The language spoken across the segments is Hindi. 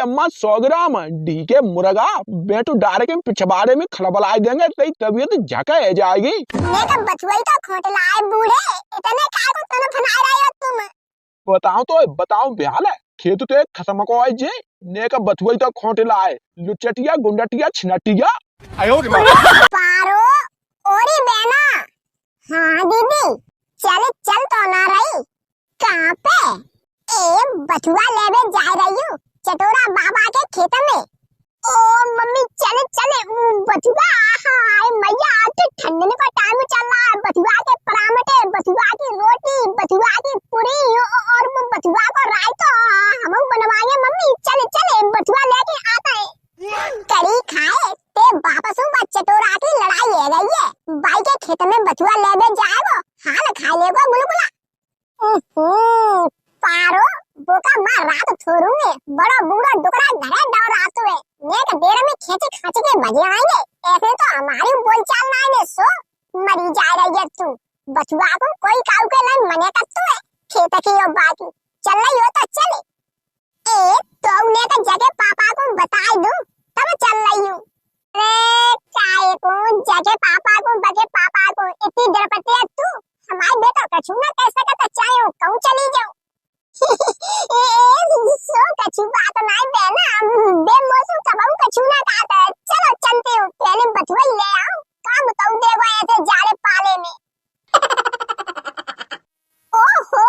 अम्मा 100 ग्राम ढीके मुर्गा बेटू डारे के पिछवाड़े में खड़बड़ाए देंगे तेरी तबीयत झका है जाएगी। बचुई तो खोटलाए बूढ़े इतने काय को तने फनाए रहे हो तुम। बताओ बिहाल है खेत तो खत्म को आई जे ने का बथुई तो खोटलाए लुचटिया गुंडटिया छिनटिया आयो रे पारो ओरी बेना। हाँ दीदी चल तो ना रही कहाँ पे ए बथुआ लेवे जा रही हूँ चटोरा बाबा के खेत में। ओ मम्मी चले बथुआ हाय मैया आज ठंडने का टाइम चल रहा है। बथुआ के पराठे बथुआ की रोटी बथुआ की पूरी और बथुआ को रायता हम बनवाएंगे। मम्मी चले बथुआ लेके आता है कड़ी खाए ते वापस चटोरा की लड़ाई ले गई है। बाई के खेत में बथुआ लेवे जाएगा हाल खा लेगा बुलबुला। पारो बोका मार रात छोड़ूंगे बड़ा बूढ़ा डुकरा घरे डाल रात हुए नेक देर में खेचे खाचे के बजे आएंगे। ऐसे तो हमारी बोलचाल ना आएंगे सो मरी जा रही है तू। बचुआ को कोई काऊ के नहीं मने करतू है खेत की यो बाकी चल रही हो तो चले ए तो ने का जगह पापा को बता दूं तब चल रही हूँ। अरे काय को जगह पापा को इतनी देर पति है तू हमारे बेटा कछु ना कैसे का चाहे कहूं चली जाऊं। सो कछु बात नहीं बेना बे मौसम कबाऊ कछु ना खाता है। चलो चलते हो पहले बथुआ ले आओ काम बताऊं देगा ऐसे जाले पाले में। ओहो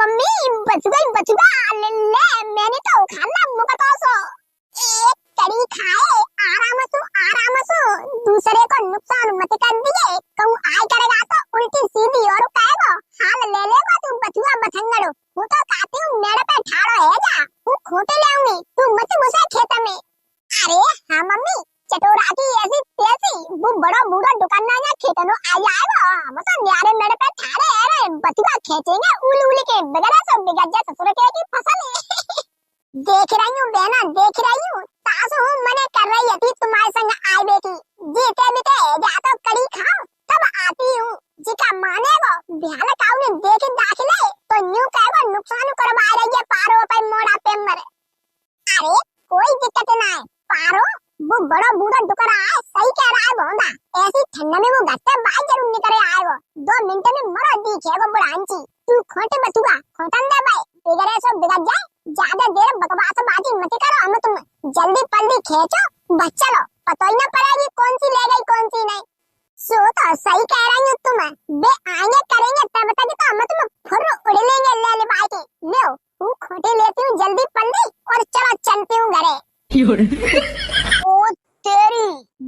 मम्मी बथुआ ले मैंने तो खाना मुकतो सो एक कड़ी खाए आराम सो दूसरे को नुकसान मत कर दिए कहूं आय करेगा तो उल्टी सीधी और कहेगा हाल ले लेगा तू बथुआ बथंगड़ो हूँ तो कहती हूँ मेरे पे ठाड़ो है जा हूँ खोटे लेऊंगी तू मत घुसा खेत में। अरे हाँ मम्मी चटोरा की ऐसी तैसी वो बड़ा बूढ़ा दुकानदार ना खेतनो आ जाएगा हम तो न्यारे मेरे पे ठाड़े है बथुआ खेचेंगे उल के बगैर सब बिगड़ जाए ससुर के की फसल है। देख रही हूँ बेना देख रही हूँ तासु हूँ मने कर रही थी तुम्हारे संग आए बेटी जीते बीते जा तो कड़ी खाओ तब आती हूँ जिका मानेगो बिहार काऊ ने देखे दाखिले तो न्यू कहेगो नुकसान करवा रही है पारो पे मोड़ा पे मरे। अरे कोई दिक्कत ना है पारो वो बड़ा बूढ़ा डुकरा है सही कह रहा है भोंदा ऐसी ठंड में वो घर से बाहर जरूर निकले आएगो 2 मिनट में मरो दिखेगो बुढ़ांची तू खोटे बथुआ खोटन दे भाई बिगड़े सो बिगड़ जाए ज्यादा देर बकवासबाजी मत करो हम तुम जल्दी पल्दी खींचो बच्चा लो पता ही ना पड़ेगी कौन सी ले गई कौन सी नहीं। सो तो सही कह रही हूँ तुम बे आएंगे करेंगे तब तक तो हम तुम फुर उड़ लेंगे ले भाई के लो हूँ खोटे लेती हूँ जल्दी पल्दी और चलो चलती हूँ घरे। ओ तेरी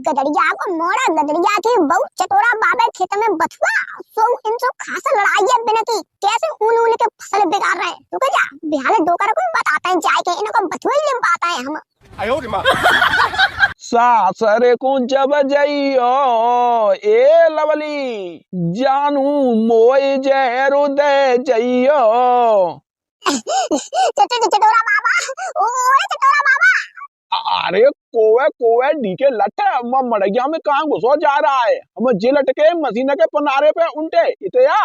गदड़िया को मोड़ा गदड़िया की बहू चटोरा बाबा खेत में बथुआ सो इनसे खास लड़ाई है बिना की कैसे ऊन के फसल बिगाड़ रहे हैं। रुक जा बिहार डोकर को बताते हैं जाए के इनको बथुआ ही ले पाता है हम। आयो रे मां सासरे को जब जइयो ए लवली जानू मोए जहरो दे जइयो। चटोरा बाबा ओए चटोरा बाबा। अरे कोवे डीके लटे मड़गिया में कहाँ घुसो जा रहा है हम जे लटके मशीन के पनारे पे उल्टे इतया।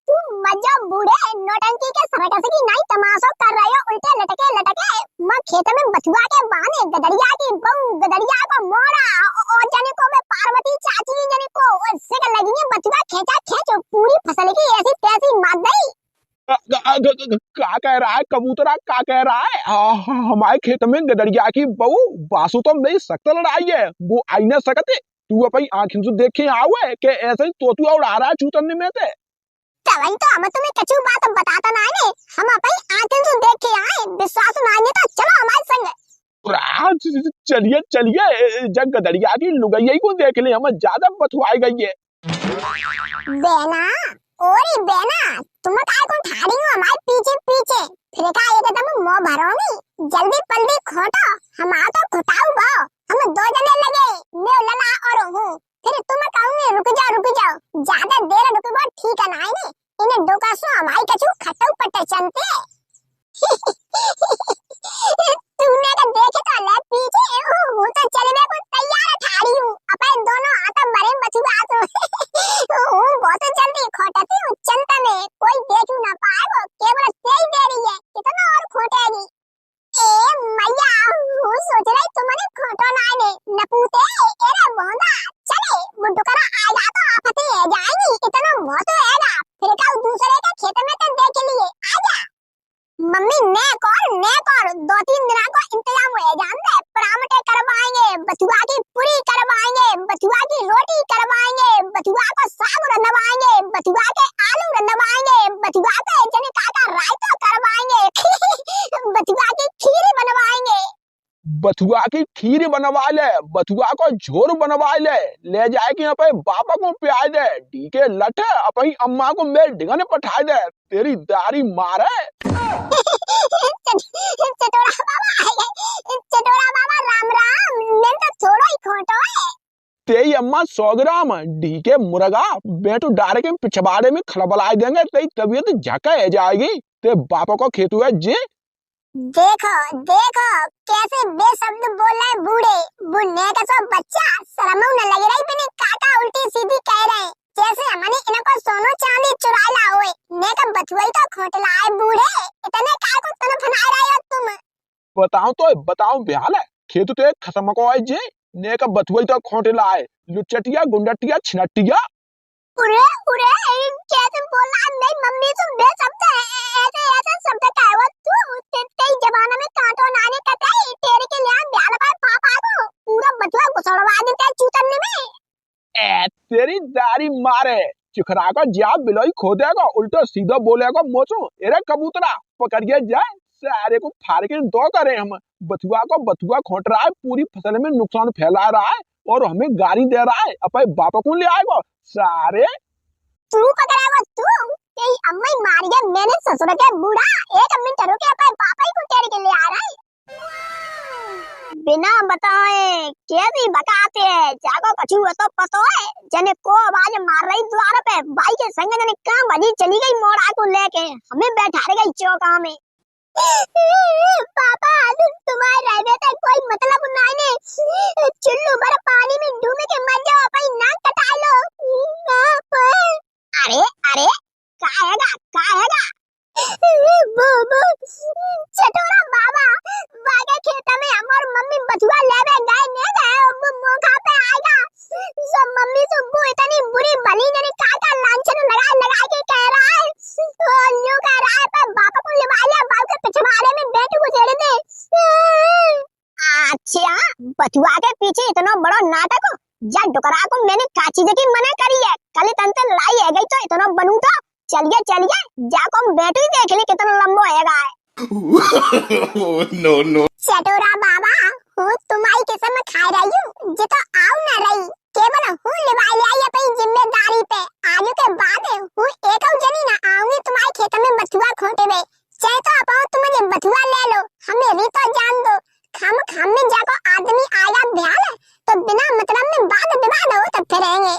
तू मजा बूढ़े नौटंकी के सरकस की नहीं तमाशा कर रहे हो उल्टे लटके मैं खेत में बथुआ के बहाने गदड़िया की बहू गदड़िया को मोड़ा और जने को मैं पार्वती चाची जने को उससे लगी है बथुआ खींचो पूरी फसल की ऐसी तैसी मार दई। क्या कह रहा है कबूतरा क्या कह रहा है हमारे खेत में गदड़िया की बहू बासु तो मेरी सख्त लड़ाई है वो आई ना सकते तू अपनी आंखों से देखे आवे के ऐसे ही तोतुआ उड़ा रहा है चूतरने में ते तवई तो हम तुम्हें कछु बात बताता ना है हम अपनी आंखों से देखे आए विश्वास ना आए तो चलो हमारे संग। चलिए जग गदड़िया की लुगैया को देख ले हम ज्यादा बथुआई गई है। बेना ओरी बेना तुम काय को ठाड़ी हो हमारे पीछे फिर का एकदम मुंह भरोगी जल्दी पल्दी खोटो हम आ तो खोटाऊ बो हम 2 जने लगे मैं लला और हूँ फिर तुम कहूंगे रुक जाओ ज्यादा देर रुकबो ठीक है ना इन्हें डोका सो हमारी कछु खटऊ पट्टे चलते। तूने तो देखे तो ले पीछे हूँ तो चलने को तैयार ठाड़ी हूँ अपन दोनों हाथ भरे बचुआ तो हूँ बहुत जल्दी खोटती हूँ चलता में कोई देखू ना पाएगा केवल तेरी देरी है कितना और खोटेगी। बथुआ की खीर बनवा ले, बथुआ को झोर बनवा ले जाए कि अपने बापा को प्यार दे, ढीके लठ अपनी अम्मा को मेरे ढिंगने पठा दे, तेरी दारी मार है। चटोरा बाबा राम राम, मैं तो थोड़ा ही खोटो है। तेरी अम्मा 100 ग्राम ढीके मुर्गा बेटू डारे के पिछवाड़े में खलबला देंगे, तेरी तबीयत झका है जाएगी। ते बापा को खेत हुआ जे। देखो देखो कैसे बेशब्द बोल रहे हैं बूढ़े, बुढ़ने का सब बच्चा शर्म न लगे रही बिना काका उल्टी सीधी कह रहे हैं, जैसे हमने इनको सोनो चांदी चुरा ला होए, ने का बथुआई तो खोटला है बूढ़े, इतने काय को तन फना रहे हो तुम। बताओ बिहाल है, खेत तो खसम को है जे, ने का बथुआई तो खोटला है, लुचटिया गुंडटिया छिनटिया। उरे उरे कैसे बोल रहा है, मेरी मम्मी से बेशब्द है, ऐसे ऐसे शब्द कहे वो तू, तेरी जबान में कांटो नाने कहते हैं, तेरे के लिए ब्याह पाए पापा को पूरा बथुआ घुसड़वा देते हैं चूतरने में। तेरी दारी मारे, चिखरा को जा बिलोई खो देगा, उल्टा सीधा बोलेगा मोचो, एरे कबूतरा पकड़िए जाए, सारे को फाड़ के दो करे हम। बथुआ खोट रहा है, पूरी फसल में नुकसान फैला रहा है और हमें गाली दे रहा है, अपने बापा को ले आएगा सारे। तू पकड़ेगा तू, तेरी अम्मा ही मार गया, मैंने ससुर के बूढ़ा 1 मिनट रुके अपने पापा ही को तेरे के लिए आ रहा है। बिना बताए कैसी बकाते है, जागो कछु तो पतो है, जने को आवाज मार रही द्वार पे, भाई के संग जने कहां भजी चली गई मोड़ा को लेके, हमें बैठा गई चौका में। पापा तुम्हारे रहने तक कोई मतलब नहीं, चुल्लू भर पानी में डूब के मर जाओ, अपनी नाक कटा लो। अरे अरे काहेगा चटोरा बाबा, बागे खेत में हम और मम्मी बथुआ लेवे गए ने गए, मौका पे आएगा सब मम्मी से वो इतनी बुरी भली ने काका लांछन लगा के कह रहा है, और यूं कह रहा है पर बापा को लिवा लिया, बाप के पिछवाड़े में बेटू को छेड़ दे। अच्छा बथुआ के पीछे इतना बड़ा नाटक, जा डुकरा को मैंने काची देखी मना करी है, कल तंत लड़ाई है गई तो इतना बनू तो चलिए जाको हम बेटू ही देख ली कितना लंबा होएगा। नो चटोरा बाबा हूँ तुम्हारी किस्म खा रही हूँ, जे तो आऊ ना रही, केवल हूँ लिवा लिया अपनी जिम्मेदारी पे, आलू के बाद हूँ एक जनी ना आऊंगी तुम्हारे खेत में बथुआ खोटे में, चाहे तो आप तुम मुझे बथुआ ले लो, हमें भी तो जान दो, खाम में जाको आदमी आया भ्याल तो बिना मतलब में वाद विवाद हो तब फिरेंगे।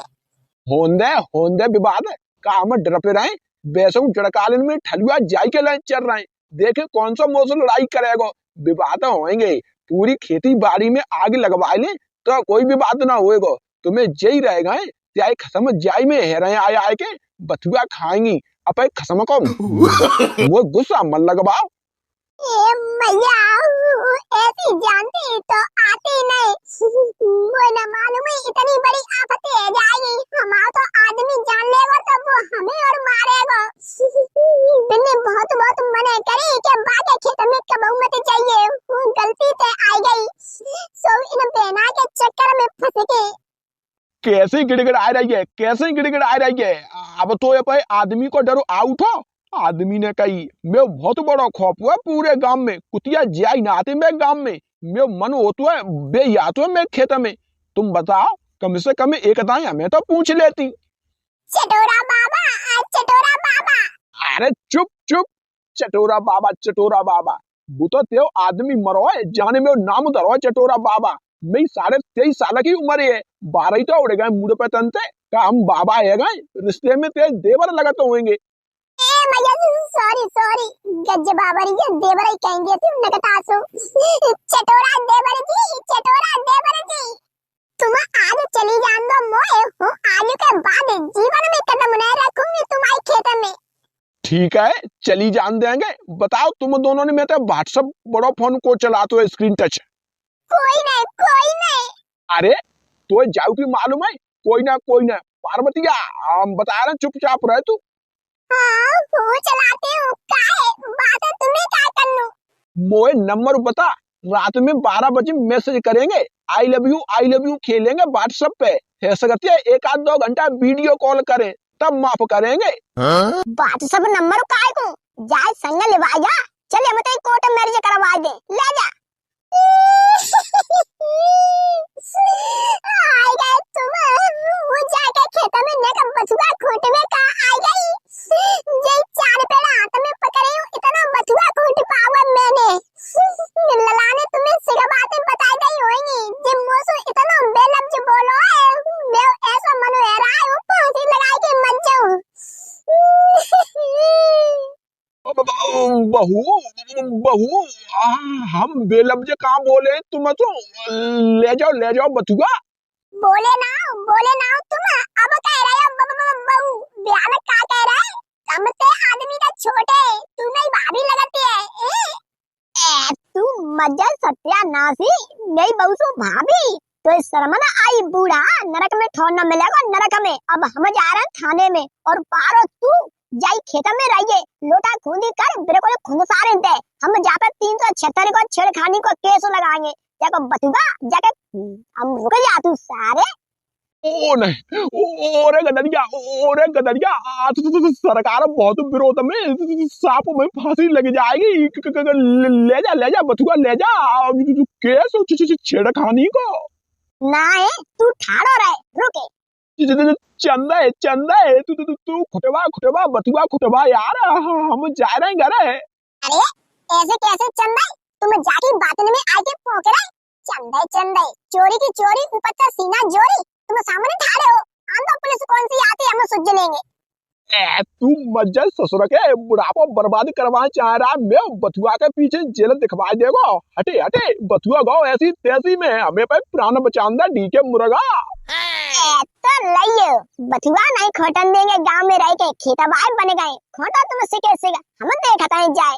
होंदे विवाद काम डरपे रहे, बेसों जड़कालन में ठलुआ जाई के लाइन चल रहे, देखे कौन सा मौसम लड़ाई करेगा, विवाद होंगे, पूरी खेती बाड़ी में आग लगवा ले तो कोई विवाद ना होएगा, तुम्हें जई रहेगा है, चाहे खसम जाई में हेरे आए के बथुआ खाएंगी, अपने खसम को वो गुस्सा मत लगवाओ। मैया ऐसी जानती तो आती नहीं, वो न मालूम है इतनी बड़ी आफत आ जाएगी, हमारा तो आदमी जान लेगा तो वो हमें और मारेगा। मैंने बहुत मना करे कि बाके खेत में कबहू मत चाहिए, वो गलती से आ गई, सो इन बेना के चक्कर में फंस गए। कैसे गिड़गिड़ा रही है, अब तो ये पे आदमी को डरो आ उठो, आदमी ने कही मैं बहुत बड़ा खौफ हुआ पूरे गांव में, कुतिया जाई ना आते मैं गांव में, मैं मन होतो है बे या तो मैं खेत में, तुम बताओ कम से कम एक दाई हमें तो पूछ लेती। चटोरा बाबा अरे चुप चटोरा बाबा, वो तो तेरे आदमी मरो है, जाने में नाम धरो चटोरा बाबा, मैं 23.5 साल की उम्र है, 12 ही तो उड़ गए मुड़ पे तनते, का हम बाबा है गए, रिश्ते में तेरे देवर लगते होंगे। सॉरी गज्जे बाबरी ये देवर ही कहेंगे तुम नकतासु। चटोरा देवर जी तुम आज चली जान दो, मोए हूँ आज के बाद जीवन में कदम नहीं रखूंगी तुम्हारे खेत में। ठीक है चली जान देंगे, बताओ तुम दोनों ने मैं व्हाट्सएप बड़ा फोन को चलाते हो स्क्रीन टच? कोई नहीं। अरे तो जाओ की मालूम है, कोई ना पार्वतिया हम बता रहे चुपचाप रहे तू। हाँ वो चलाते हो, काहे बात है तुम्हें क्या करनू? मोए नंबर बता, रात में 12 बजे मैसेज करेंगे, आई लव यू खेलेंगे व्हाट्सएप पे, है सकती है 1-2 घंटा वीडियो कॉल करें तब माफ करेंगे। व्हाट्सएप नंबर काहे को जाए संग लेवा जा, चले मत कोर्ट मैरिज करवा दे, ले जा। आई गए तुम, वो जाके खेत में ने का बथुआ खूंट में का आई गई। जे चार पेड़ हाथ में पकड़े हूं, इतना बथुआ खूंट पावा मैंने। ललाने तुम्हें सिर्फ बातें बताई गई होंगी, जे मोसो इतना बेलफ्ज बोलो है, मैं ऐसा मन हो रहा है वो फांसी लगाई के मर जाऊं। बहू बहू हम बेलफ्ज कहाँ बोले, तुम तो ले जाओ बथुआ। बोले ना तुम, अब कह रहे हो बहू, ब्याह में क्या कह रहे है? कम से आदमी का छोटे, तू नहीं भाभी लगती है। तू मजा सत्यानाशी, नहीं बहू सो भाभी, तो शर्म ना आई बूढ़ा, नरक में ठोर न मिलेगा नरक में। अब हम जा रहे हैं थाने में, और पारो तू जाई खेत में रहिए, लोटा खूंदी कर मेरे को खुद सारे दे। हम जाकर 376 को छेड़खानी को केस लगाएंगे, जाकर बतूगा जाकर हम रुक जा तू सारे। ओ नहीं, ओरे गदरिया, आज तो सरकार बहुत विरोध में, सांप में फांसी लग जाएगी। ले जा बथुआ, ले जा केस छेड़खानी को। ना है तू ठाड़ो रहे, रुके चंदा है, तू खुटवा बथुआ खुटवा यार, हम जा रहे हैं घर है। अरे ऐसे कैसे चंदा, तुम जाके बातन में आके पोक रहे चंदा, चोरी की चोरी, ऊपर से सीना जोरी, तुम सामने ठाड़े हो। हम तो पुलिस कौन सी आती, हम सुझ लेंगे। तू मज्जा ससुर के बुढ़ापा बर्बाद करवाना चाह रहा, मैं बथुआ के पीछे जेल दिखवा देगा। हटे बथुआ गाँव ऐसी तैसी में हमें पे प्राण बचांदा डीके मुर्गा। तो लइयो बथुआ नहीं खोटन देंगे, गांव में रह के खेतबाई बन गए, खोटा तुम सिके हम देखता है जाए।